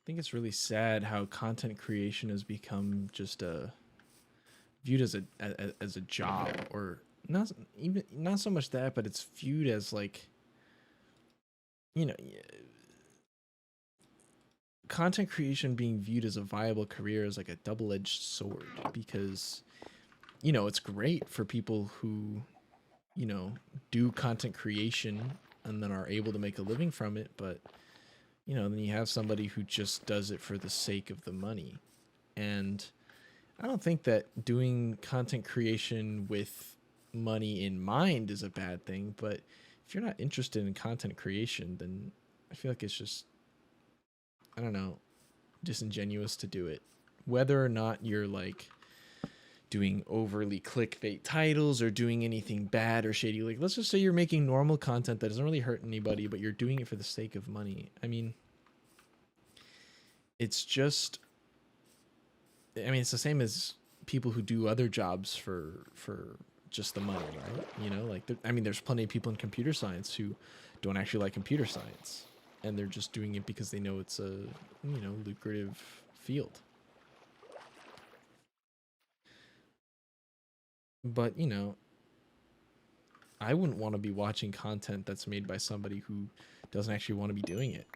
think it's really sad how content creation has become just viewed as a job, or not even not so much that, but it's viewed as like, you know, content creation being viewed as a viable career is like a double-edged sword, because it's great for people who do content creation and then are able to make a living from it, but then you have somebody who just does it for the sake of the money. And I don't think that doing content creation with money in mind is a bad thing, but if you're not interested in content creation, then I feel like it's just, I don't know, disingenuous to do it. Whether or not you're like doing overly clickbait titles or doing anything bad or shady, like let's just say you're making normal content that doesn't really hurt anybody, but you're doing it for the sake of money. I mean, it's just, it's the same as people who do other jobs for just the money, right? Like there's plenty of people in computer science who don't actually like computer science, and they're just doing it because they know it's a lucrative field. But I wouldn't want to be watching content that's made by somebody who doesn't actually want to be doing it.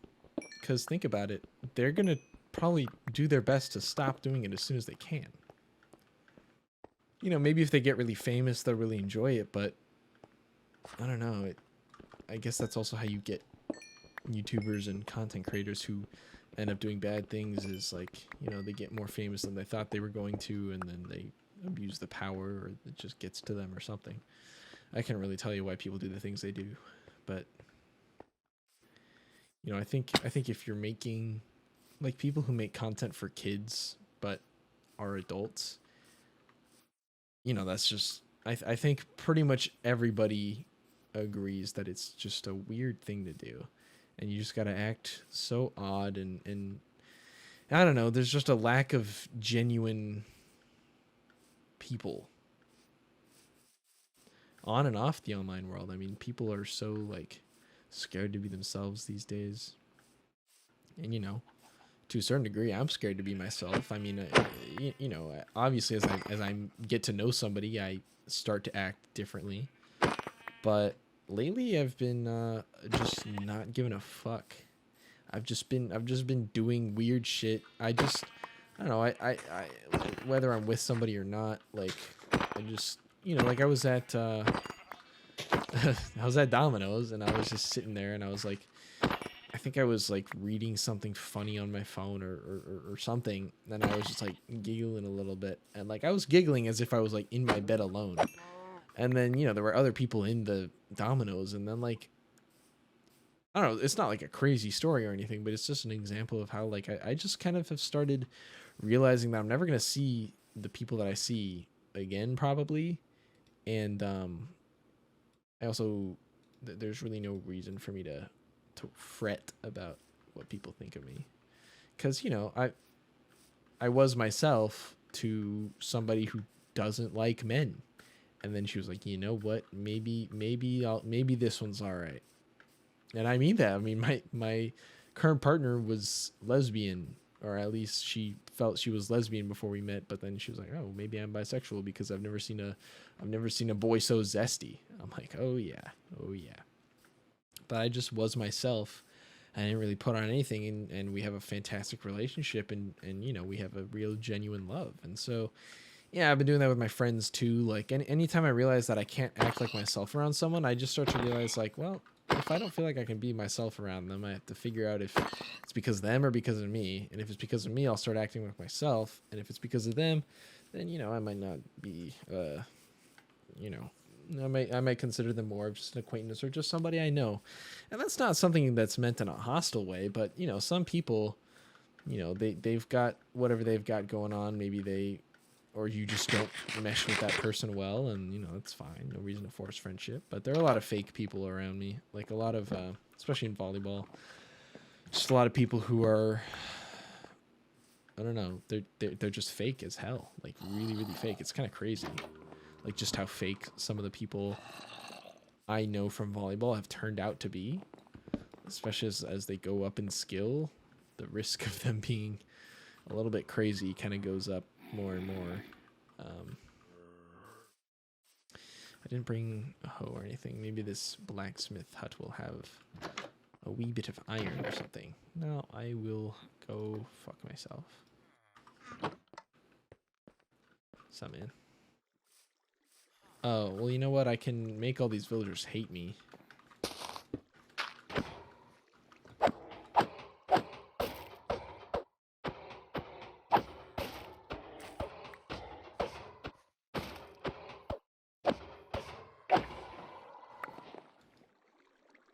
Because think about it, they're going to probably do their best to stop doing it as soon as they can. Maybe if they get really famous, they'll really enjoy it, but I don't know. I guess that's also how you get YouTubers and content creators who end up doing bad things, is like, they get more famous than they thought they were going to, and then they abuse the power, or it just gets to them or something. I can't really tell you why people do the things they do, but I think if you're making, like, people who make content for kids but are adults, that's just, I think pretty much everybody agrees that it's just a weird thing to do, and you just got to act so odd, and I don't know, there's just a lack of genuine people on and off the online world. I mean, people are so like scared to be themselves these days, and to a certain degree, I'm scared to be myself. I mean, obviously, as I get to know somebody, I start to act differently. But lately, I've been just not giving a fuck. I've just been doing weird shit. I don't know. I whether I'm with somebody or not, like, I just, like I was at I was at Domino's, and I was just sitting there, and I was like, I think I was like reading something funny on my phone, or something, and I was just like giggling a little bit, and like I was giggling as if I was like in my bed alone. And then there were other people in the Domino's, and then like, I don't know, it's not like a crazy story or anything, but it's just an example of how like I just kind of have started realizing that I'm never gonna see the people that I see again, probably. And I also, there's really no reason for me to fret about what people think of me, because I was myself to somebody who doesn't like men, and then she was like, you know what, maybe this one's all right. And I mean that. I mean, my current partner was lesbian, or at least she felt she was lesbian before we met, but then she was like, oh, maybe I'm bisexual because I've never seen a boy so zesty. I'm like, oh yeah. But I just was myself. I didn't really put on anything, and we have a fantastic relationship, and we have a real genuine love. And so yeah, I've been doing that with my friends too. Like, anytime I realize that I can't act like myself around someone, I just start to realize, like, well, if I don't feel like I can be myself around them, I have to figure out if it's because of them or because of me. And if it's because of me, I'll start acting like myself. And if it's because of them, then I might not be I might consider them more of just an acquaintance or just somebody I know. And that's not something that's meant in a hostile way, but some people, they've got whatever they've got going on. Maybe they, or you just don't mesh with that person well, and it's fine. No reason to force friendship. But there are a lot of fake people around me, like a lot of, especially in volleyball, just a lot of people who are, I don't know, they're just fake as hell, like really, really fake. It's kind of crazy, like just how fake some of the people I know from volleyball have turned out to be, especially as they go up in skill. the risk of them being a little bit crazy kind of goes up more and more. I didn't bring a hoe or anything. Maybe this blacksmith hut will have a wee bit of iron or something. No, I will go fuck myself. Some man. Oh, well, you know what? I can make all these villagers hate me.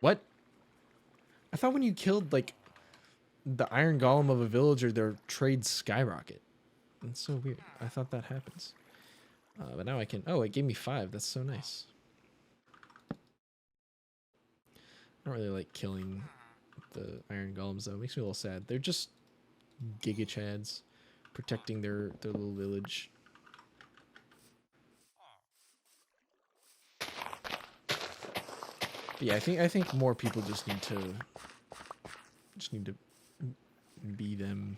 What? I thought when you killed, like, the iron golem of a villager, their trades skyrocket. That's so weird. I thought that happens. But now I can... Oh, it gave me 5. That's so nice. I don't really like killing the iron golems, though. It makes me a little sad. They're just giga chads protecting their little village. But yeah, I think more people just need to be them.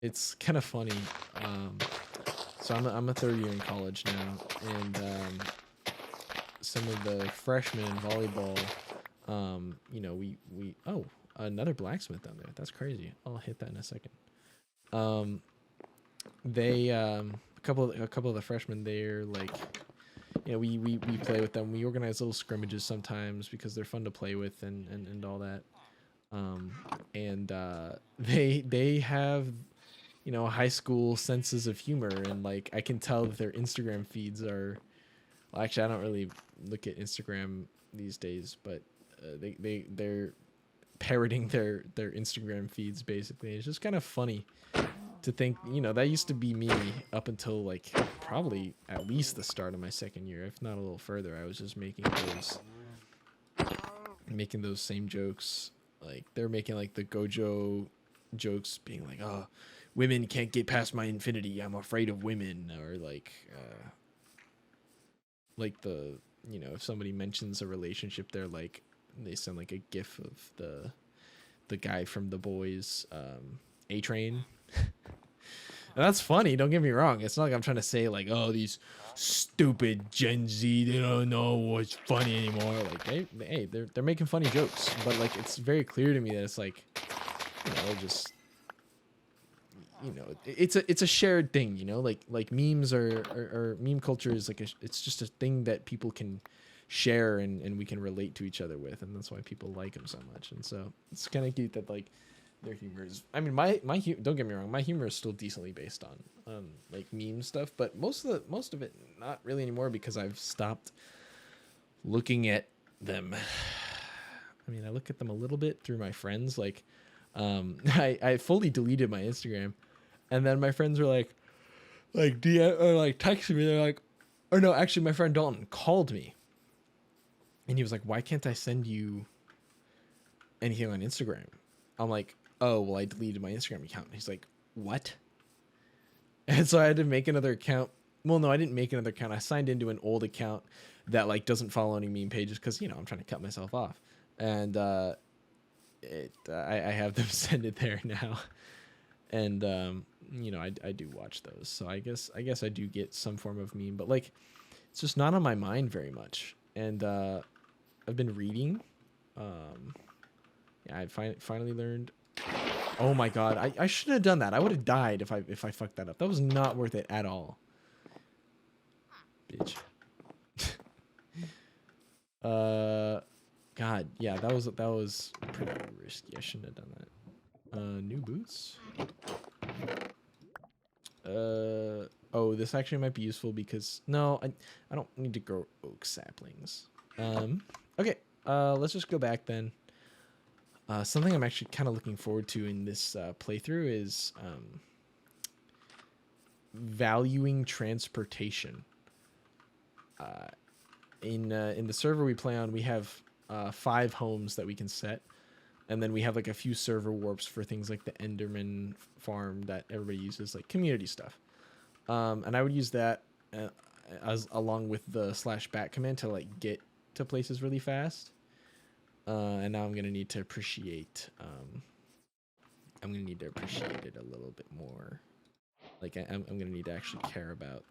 It's kind of funny. So I'm a third year in college now, and some of the freshmen in volleyball, you know, we oh, another blacksmith down there. That's crazy. I'll hit that in a second. They a couple of the freshmen there, like, you know, we play with them. We organize little scrimmages sometimes because they're fun to play with and all that. They have, you know, high school senses of humor, and like I can tell that their Instagram feeds are, well, actually I don't really look at Instagram these days, but they're parroting their Instagram feeds basically. It's just kind of funny to think, you know, that used to be me up until like probably at least the start of my second year, if not a little further. I was just making those same jokes. Like they're making like the Gojo jokes, being like, "Oh, women can't get past my infinity. I'm afraid of women," or like the, you know, if somebody mentions a relationship, they're like, they send like a gif of the guy from The Boys, A-Train. And that's funny, don't get me wrong. It's not like I'm trying to say like, oh, these stupid Gen Z, they don't know what's funny anymore. Like they're making funny jokes, but like it's very clear to me that it's like, you know, just, you know, it's a shared thing, you know, like memes or meme culture is like it's just a thing that people can share and we can relate to each other with, and that's why people like them so much. And so it's kind of cute that like their humor is, I mean, my don't get me wrong, my humor is still decently based on like meme stuff, but most of it not really anymore, because I've stopped looking at them. I mean, I look at them a little bit through my friends, like I fully deleted my Instagram, and then my friends were like DM or like texting me, they're like, or no, actually my friend Dalton called me and he was like, "Why can't I send you anything on Instagram?" I'm like, "Oh, well, I deleted my Instagram account." And he's like, "What?" And so I had to make another account. Well, no, I didn't make another account. I signed into an old account that like doesn't follow any meme pages, because, you know, I'm trying to cut myself off. And I have them send it there now. And you know, I do watch those. So I guess I do get some form of meme, but like it's just not on my mind very much. And I've been reading. Yeah, I finally learned. Oh my god, I shouldn't have done that. I would have died if I fucked that up. That was not worth it at all. Bitch. God, yeah, that was pretty risky. I shouldn't have done that. New boots. Oh, this actually might be useful because no, I don't need to grow oak saplings. Okay, let's just go back then. Something I'm actually kind of looking forward to in this playthrough is valuing transportation. In the server we play on, we have 5 homes that we can set, and then we have like a few server warps for things like the Enderman farm that everybody uses, like community stuff. And I would use that as along with the /bat command to like get to places really fast. And now I'm gonna need to appreciate. I'm gonna need to appreciate it a little bit more. Like I'm gonna need to actually care about,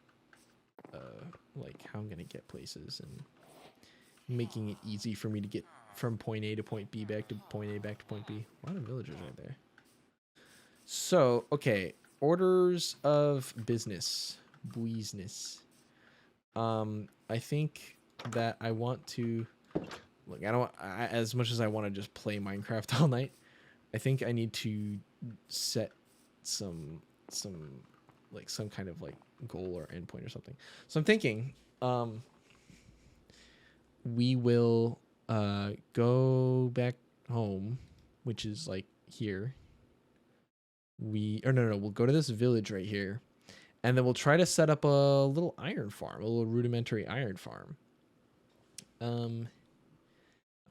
like how I'm gonna get places and making it easy for me to get from point A to point B back to point A back to point B. A lot of villagers right there. So okay, orders of business. I think that I want to look. I don't as much as I want to just play Minecraft all night. I think I need to set some some kind of like goal or endpoint or something. So I'm thinking, we will go back home, which is like here. We'll go to this village right here. And then we'll try to set up a little iron farm, a little rudimentary iron farm. I'm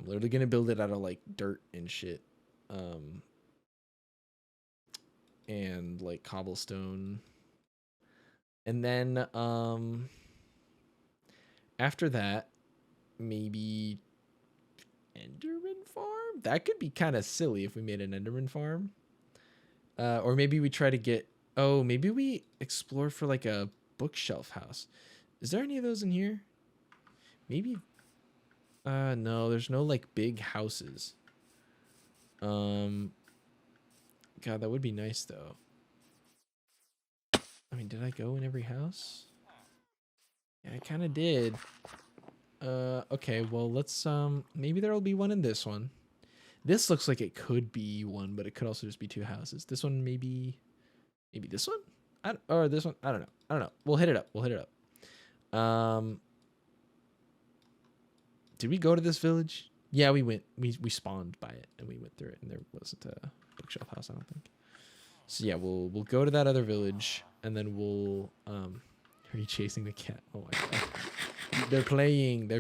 literally gonna build it out of like dirt and shit. And like cobblestone. And then after that, maybe Enderman farm? That could be kind of silly if we made an Enderman farm. Or maybe we try to get maybe we explore for like a bookshelf house. Is there any of those in here? Maybe. No, there's no like big houses. God, that would be nice though. I mean, did I go in every house? Yeah, I kind of did. Okay, well, let's maybe there'll be one in this one. This looks like it could be one, but it could also just be two houses. This one maybe this one? Or this one? I don't know. We'll hit it up. Did we go to this village? Yeah, we went. We spawned by it and we went through it, and there wasn't a bookshelf house, I don't think. So yeah, we'll go to that other village, and then we'll are you chasing the cat? Oh my god. They're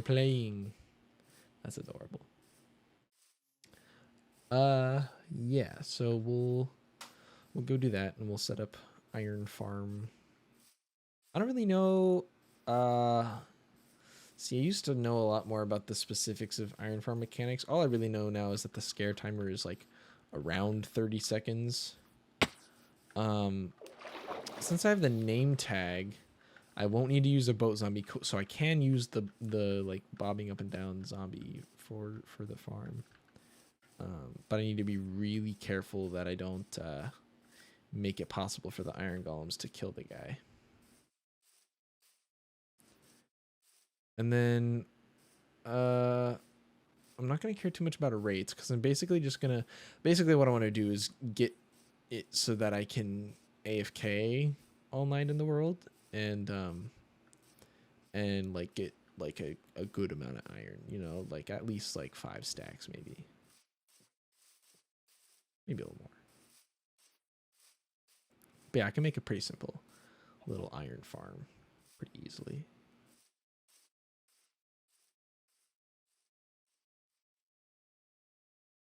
playing. That's adorable. Yeah, so we'll go do that, and we'll set up iron farm. I don't really know. See, I used to know a lot more about the specifics of iron farm mechanics. All I really know now is that the scare timer is like around 30 seconds. Since I have the name tag, I won't need to use a boat zombie, so I can use the like bobbing up and down zombie for the farm. But I need to be really careful that I don't make it possible for the iron golems to kill the guy. And then I'm not going to care too much about rates, because I'm basically just going to... Basically what I want to do is get it so that I can AFK all night in the world and like get like a good amount of iron, you know, like at least like 5 stacks maybe. Maybe a little more. But yeah, I can make a pretty simple little iron farm pretty easily.